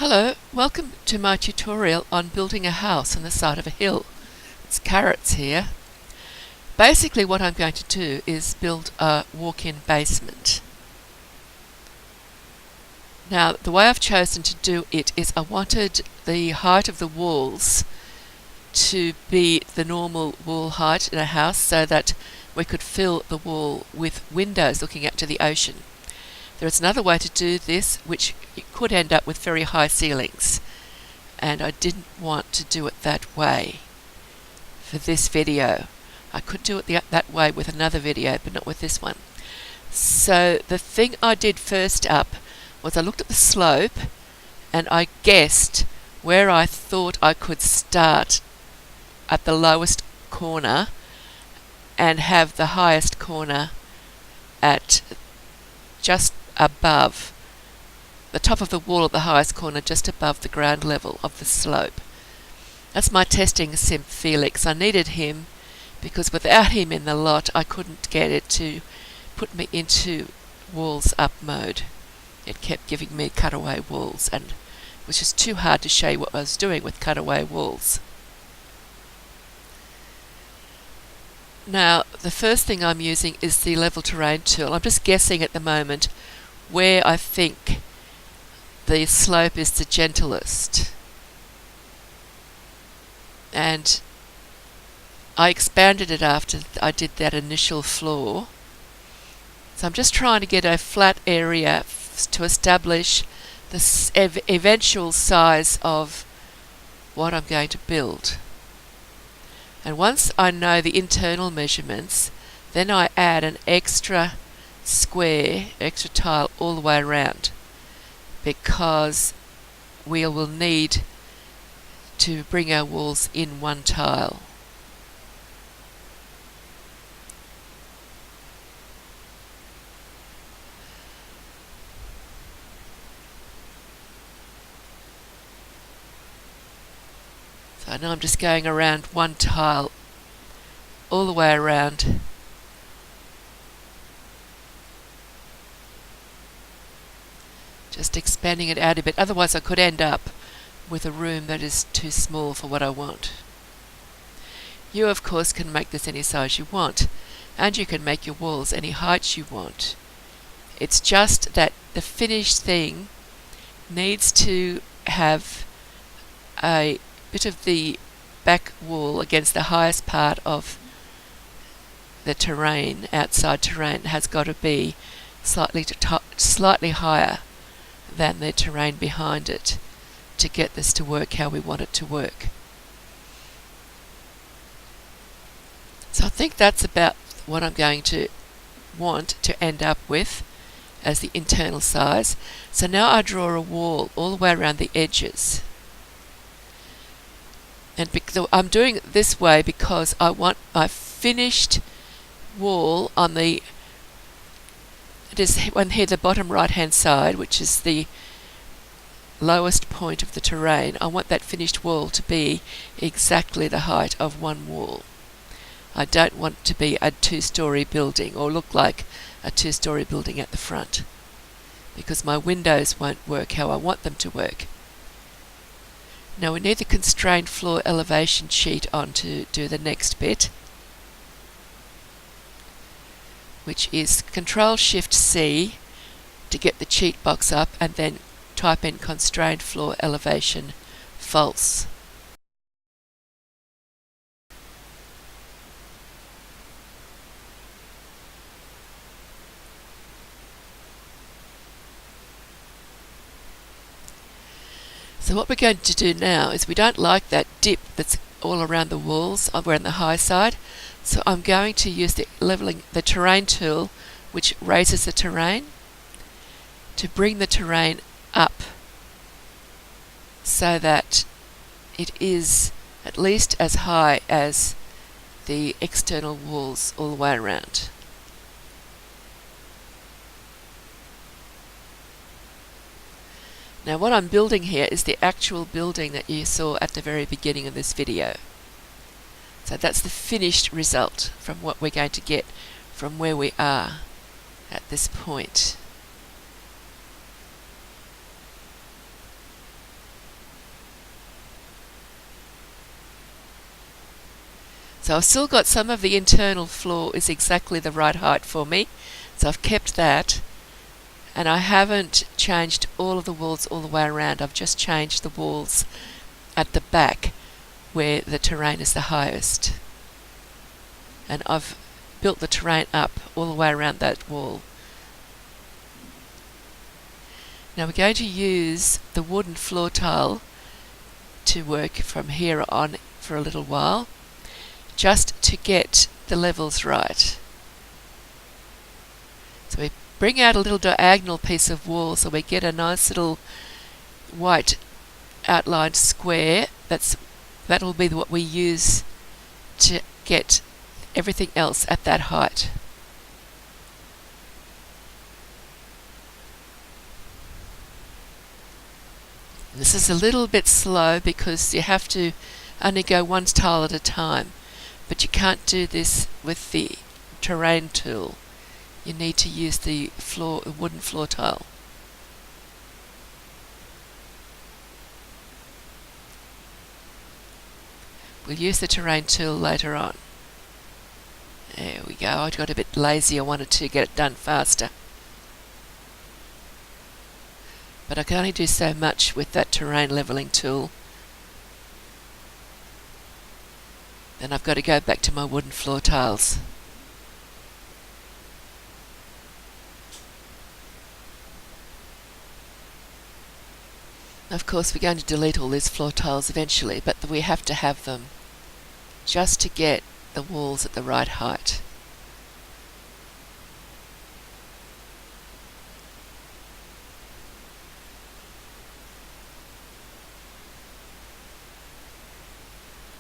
Hello, welcome to my tutorial on building a house on the side of a hill. It's Carrots here. Basically what I'm going to do is build a walk-in basement. Now the way I've chosen to do it is I wanted the height of the walls to be the normal wall height in a house so that we could fill the wall with windows looking out to the ocean. There is another way to do this which could end up with very high ceilings, and I didn't want to do it that way for this video. I could do it that way with another video, but not with this one. So the thing I did first up was I looked at the slope and I guessed where I thought I could start at the lowest corner and have the highest corner at just above the top of the wall at the highest corner, just above the ground level of the slope. That's my testing sim Felix. I needed him because without him in the lot I couldn't get it to put me into walls up mode. It kept giving me cutaway walls and it was just too hard to show you what I was doing with cutaway walls. Now the first thing I'm using is the level terrain tool. I'm just guessing at the moment where I think the slope is the gentlest, and I expanded it after I did that initial floor. So I'm just trying to get a flat area to establish the eventual size of what I'm going to build. And once I know the internal measurements, then I add an extra tile all the way around, because we will need to bring our walls in one tile. So now I'm just going around one tile all the way around. Just expanding it out a bit, otherwise I could end up with a room that is too small for what I want. You of course can make this any size you want, and you can make your walls any height you want. It's just that the finished thing needs to have a bit of the back wall against the highest part of the terrain. Outside terrain has got to be slightly higher than the terrain behind it to get this to work how we want it to work. So I think that's about what I'm going to want to end up with as the internal size. So now I draw a wall all the way around the edges. And I'm doing it this way because I want my finished wall on the the bottom right hand side, which is the lowest point of the terrain. I want that finished wall to be exactly the height of one wall. I don't want it to be a two-story building or look like a two-story building at the front, because my windows won't work how I want them to work. Now we need the ConstrainFloor elevation sheet on to do the next bit, which is Ctrl-Shift-C to get the cheat box up and then type in ConstrainFloorElevation False. So what we're going to do now is, we don't like that dip that's all around the walls. We're on the high side, so I'm going to use the terrain tool, which raises the terrain, to bring the terrain up so that it is at least as high as the external walls all the way around. Now what I'm building here is the actual building that you saw at the very beginning of this video. So that's the finished result from what we're going to get from where we are at this point. So I've still got some of the internal floor is exactly the right height for me, so I've kept that, and I haven't changed all of the walls all the way around. I've just changed the walls at the back where the terrain is the highest, and I've built the terrain up all the way around that wall. Now we're going to use the wooden floor tile to work from here on for a little while, just to get the levels right. So we bring out a little diagonal piece of wall so we get a nice little white outlined square. That'll be what we use to get everything else at that height. This is a little bit slow because you have to only go one tile at a time, but you can't do this with the terrain tool. You need to use the wooden floor tile. We'll use the terrain tool later on. There we go. I got a bit lazy. I wanted to get it done faster. But I can only do so much with that terrain leveling tool. Then I've got to go back to my wooden floor tiles. Of course, we're going to delete all these floor tiles eventually, but we have to have them just to get the walls at the right height.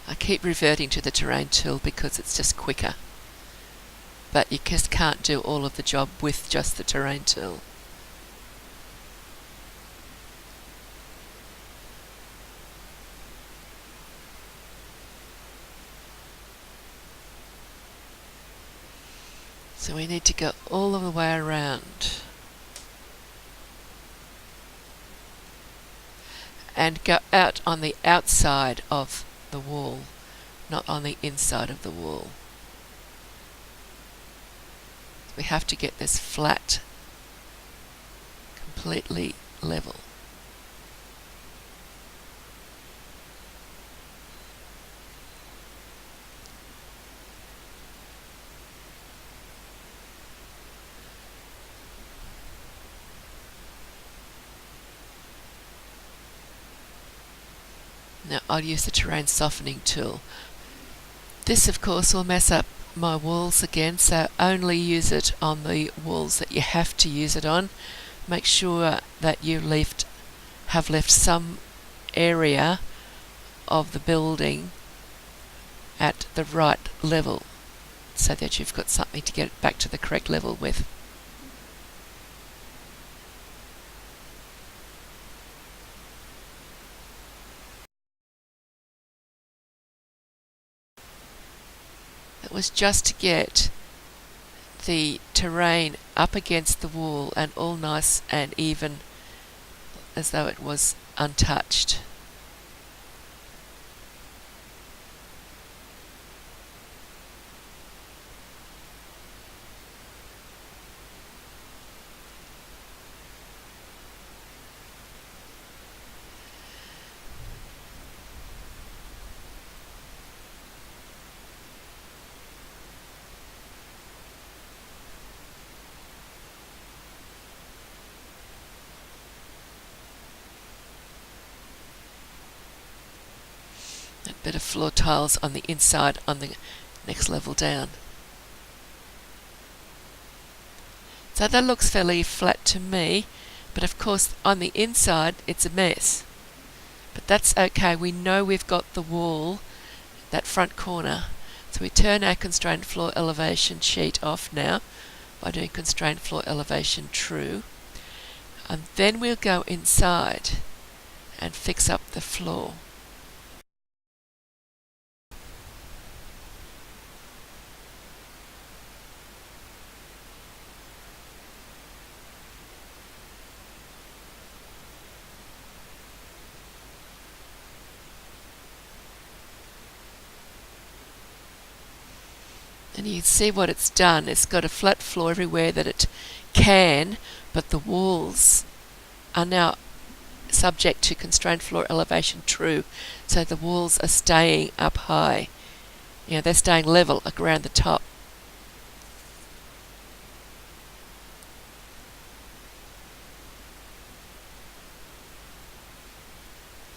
I keep reverting to the terrain tool because it's just quicker, but you just can't do all of the job with just the terrain tool. So we need to go all of the way around and go out on the outside of the wall, not on the inside of the wall. We have to get this flat, completely level. Now I'll use the terrain softening tool. This of course will mess up my walls again, so only use it on the walls that you have to use it on. Make sure that you have left some area of the building at the right level so that you've got something to get it back to the correct level with. It was just to get the terrain up against the wall and all nice and even, as though it was untouched. A bit of floor tiles on the inside on the next level down. So that looks fairly flat to me, but of course on the inside it's a mess. But that's okay, we know we've got the wall, that front corner. So we turn our constrained floor elevation sheet off now by doing constrained floor elevation true. And then we'll go inside and fix up the floor. And you can see what it's done. It's got a flat floor everywhere that it can, but the walls are now subject to constrained floor elevation true. So the walls are staying up high. You know, they're staying level around the top.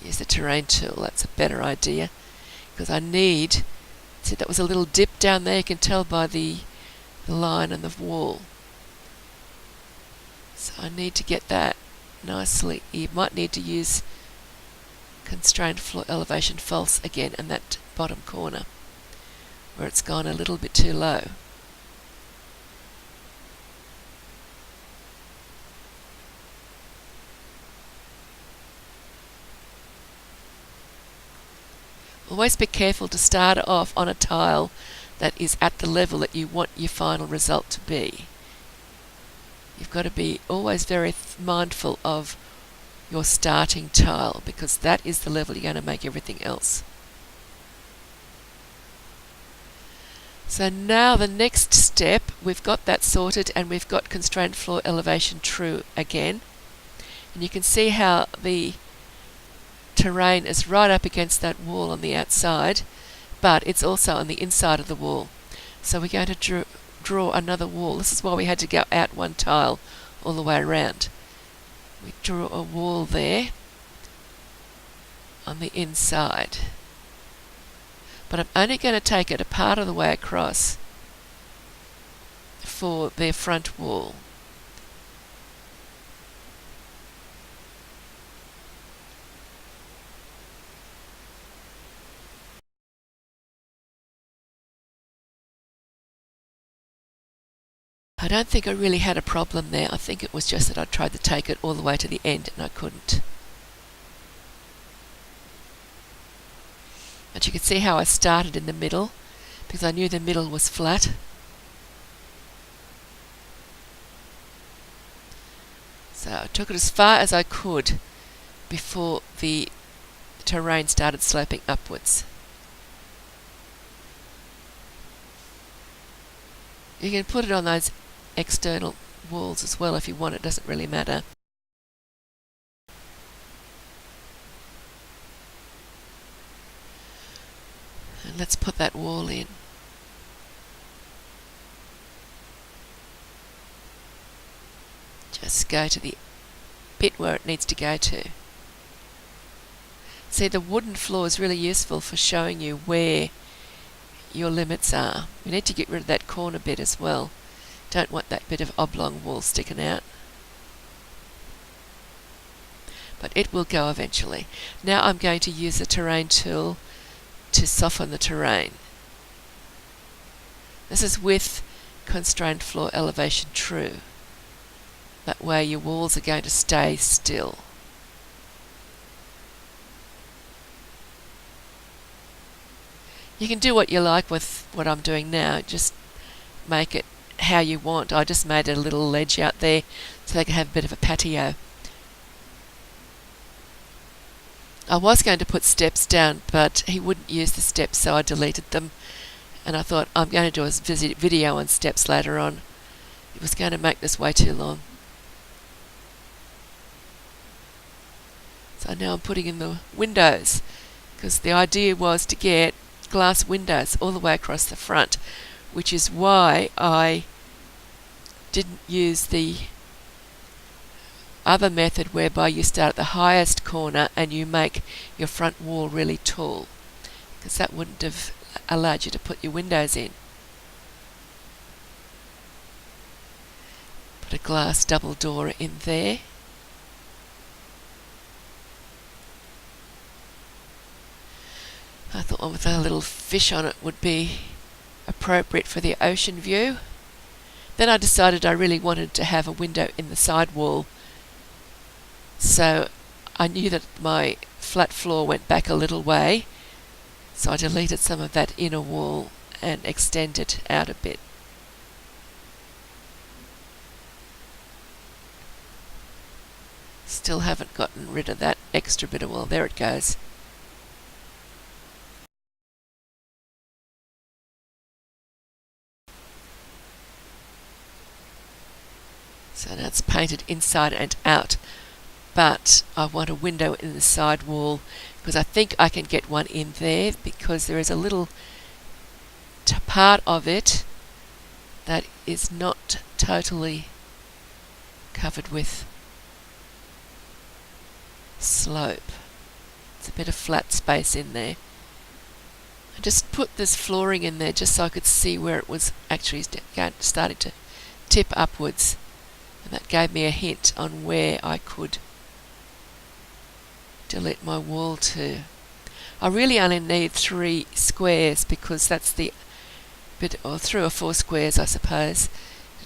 Use the terrain tool, that's a better idea. Because I need, see that was a little dip down there, you can tell by the line on the wall. So I need to get that nicely. You might need to use ConstrainFloorElevation False again in that bottom corner where it's gone a little bit too low. Always be careful to start off on a tile that is at the level that you want your final result to be. You've got to be always very mindful of your starting tile, because that is the level you're going to make everything else. So now the next step, we've got that sorted and we've got constrained floor elevation true again. And you can see how the terrain is right up against that wall on the outside, but it's also on the inside of the wall. So we're going to draw another wall. This is why we had to go out one tile all the way around. We draw a wall there on the inside, but I'm only going to take it a part of the way across for their front wall. I don't think I really had a problem there. I think it was just that I tried to take it all the way to the end and I couldn't. But you can see how I started in the middle because I knew the middle was flat. So I took it as far as I could before the terrain started sloping upwards. You can put it on those external walls as well if you want, it doesn't really matter. And let's put that wall in. Just go to the bit where it needs to go to. See, the wooden floor is really useful for showing you where your limits are. You need to get rid of that corner bit as well. Don't want that bit of oblong wall sticking out. But it will go eventually. Now I'm going to use the terrain tool to soften the terrain. This is with constrained floor elevation true. That way your walls are going to stay still. You can do what you like with what I'm doing now, just make it how you want. I just made a little ledge out there so they can have a bit of a patio. I was going to put steps down, but he wouldn't use the steps, so I deleted them. And I thought I'm going to do a video on steps later on. It was going to make this way too long. So now I'm putting in the windows, because the idea was to get glass windows all the way across the front, which is why I didn't use the other method whereby you start at the highest corner and you make your front wall really tall, because that wouldn't have allowed you to put your windows in. Put a glass double door in there. I thought one with a little fish on it would be appropriate for the ocean view. Then I decided I really wanted to have a window in the side wall, so I knew that my flat floor went back a little way, so I deleted some of that inner wall and extended out a bit. Still haven't gotten rid of that extra bit of wall. There it goes. So now it's painted inside and out, but I want a window in the side wall because I think I can get one in there because there is a little part of it that is not totally covered with slope. It's a bit of flat space in there. I just put this flooring in there just so I could see where it was actually starting to tip upwards, and that gave me a hint on where I could delete my wall to. I really only need 3 squares because that's the bit, or 3 or 4 squares I suppose,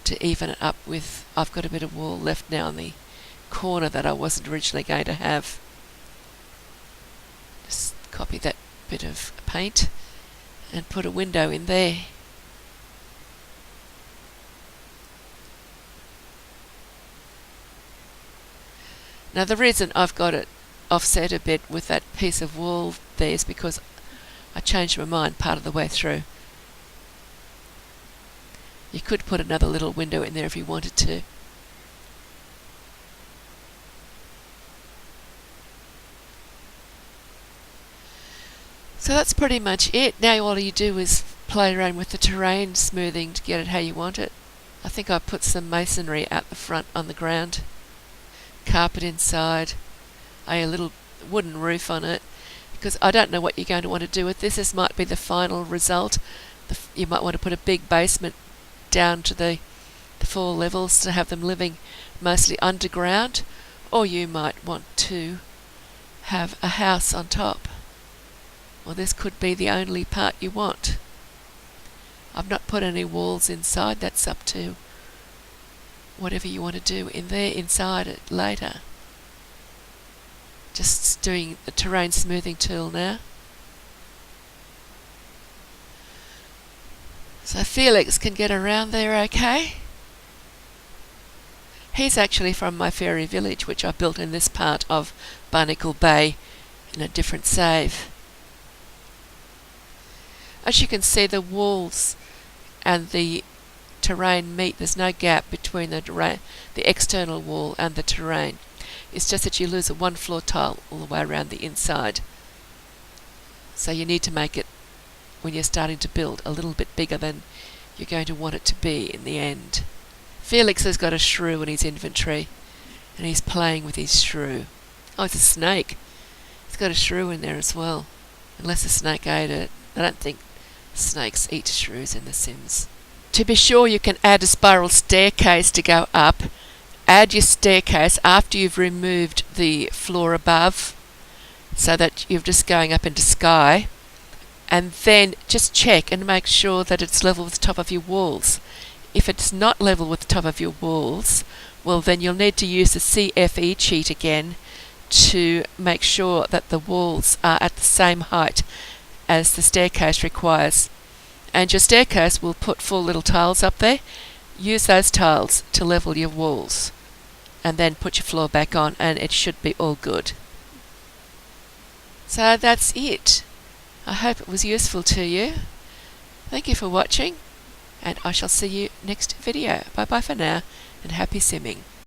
to even it up with. I've got a bit of wall left now in the corner that I wasn't originally going to have. Just copy that bit of paint and put a window in there. Now the reason I've got it offset a bit with that piece of wall there is because I changed my mind part of the way through. You could put another little window in there if you wanted to. So that's pretty much it. Now all you do is play around with the terrain smoothing to get it how you want it. I think I put some masonry out the front on the ground, carpet inside, a little wooden roof on it, because I don't know what you're going to want to do with this. This might be the final result. You might want to put a big basement down to the 4 levels to have them living mostly underground, or you might want to have a house on top. Well, this could be the only part you want. I've not put any walls inside. That's up to whatever you want to do in there inside it later. Just doing the terrain smoothing tool now. So Felix can get around there okay. He's actually from my fairy village, which I built in this part of Barnacle Bay in a different save. As you can see, the walls and the terrain meet. There's no gap between the external wall and the terrain. It's just that you lose a 1 floor tile all the way around the inside. So you need to make it, when you're starting to build, a little bit bigger than you're going to want it to be in the end. Felix has got a shrew in his inventory, and he's playing with his shrew. Oh, it's a snake. He's got a shrew in there as well, unless the snake ate it. I don't think snakes eat shrews in The Sims. To be sure, you can add a spiral staircase to go up. Add your staircase after you've removed the floor above, so that you're just going up into sky, and then just check and make sure that it's level with the top of your walls. If it's not level with the top of your walls, well then you'll need to use the CFE cheat again to make sure that the walls are at the same height as the staircase requires. And your staircase will put 4 little tiles up there. Use those tiles to level your walls, and then put your floor back on, and it should be all good. So that's it. I hope it was useful to you. Thank you for watching, and I shall see you next video. Bye bye for now, and happy simming.